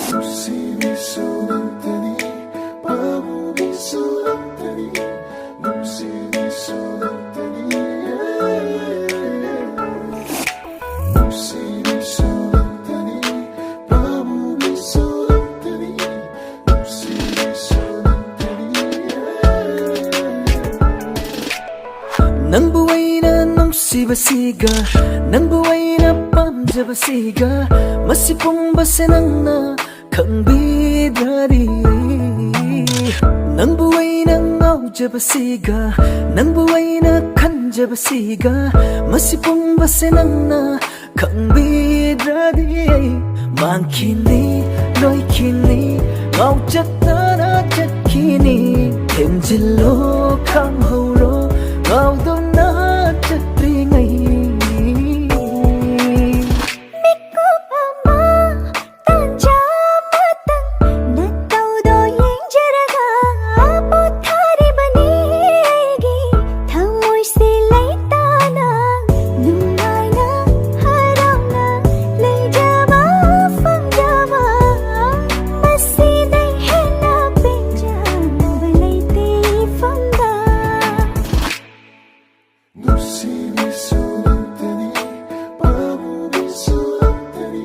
Nungshibisu nangtani, Pamubisu nangtani, Nungshibisu nangtani, Nungshibisu nangtani, Pamubisu nangtani, Nungshibisu nangtani. Nangbu aina nungsibasiga, nangbu aina pamjabasiga, masipumba nangna khangbidrari. Nangbu aina ngaujabasiga, nangbu aina khanjabasiga, masipumba nangna khangbidrari. Mangkhini loikhini ngauchattana chatkini, themjillo khanghauro ngauduna chatringai. Nungshibisu nangtani, Pamubisu nangtani,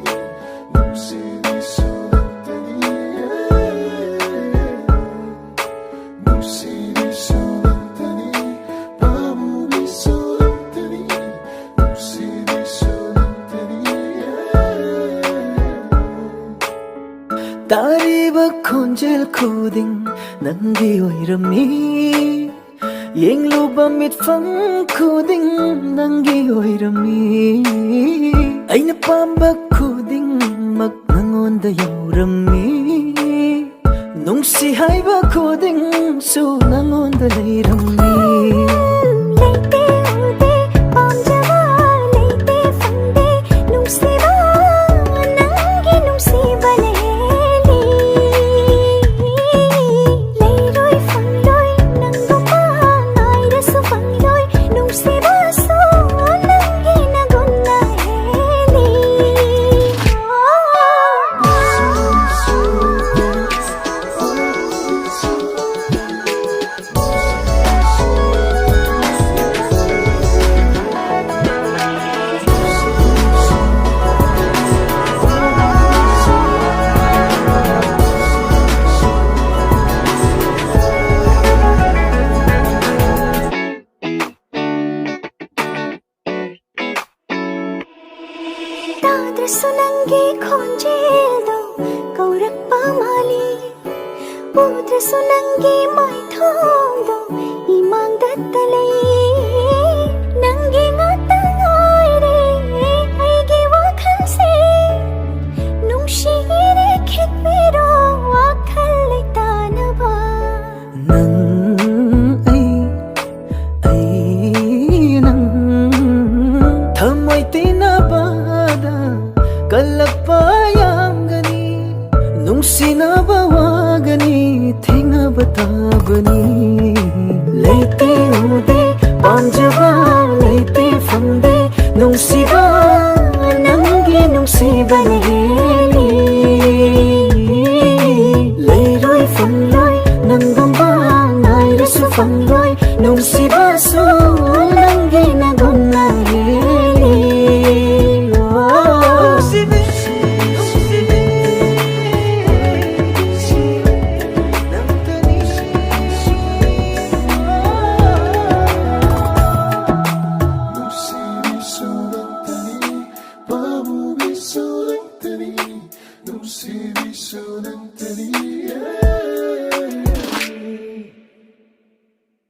Nungshibisu nangtani, Nungshibisu nangtani, Pamubisu nangtani, Nungshibisu nangtani. Tariba khonjel khuding nangi oirami, yengluba mitfang khuding nangi oirami. Aina pamba khuding mak nangonda yaurami, nungsi haiba khuding su nangonda leirami. Sunangi khonjeldo kaurak pamali, udra sunangi mai thongdo imang dattale. Nangi ngata oire aigi wakhal se, nungshire khitbiro wakhal tanaba. Nang ai nang thamai tinabada kalapayangani, nungsinaba wagani thinaba tabani. Leite ude panjaba leite famde, nungsiba nangi nungsiba neheli. Leiroi famloi nanggamba nairasu famloi, nungsiba su nangi nagonna heli. Nungshibisu nangtani,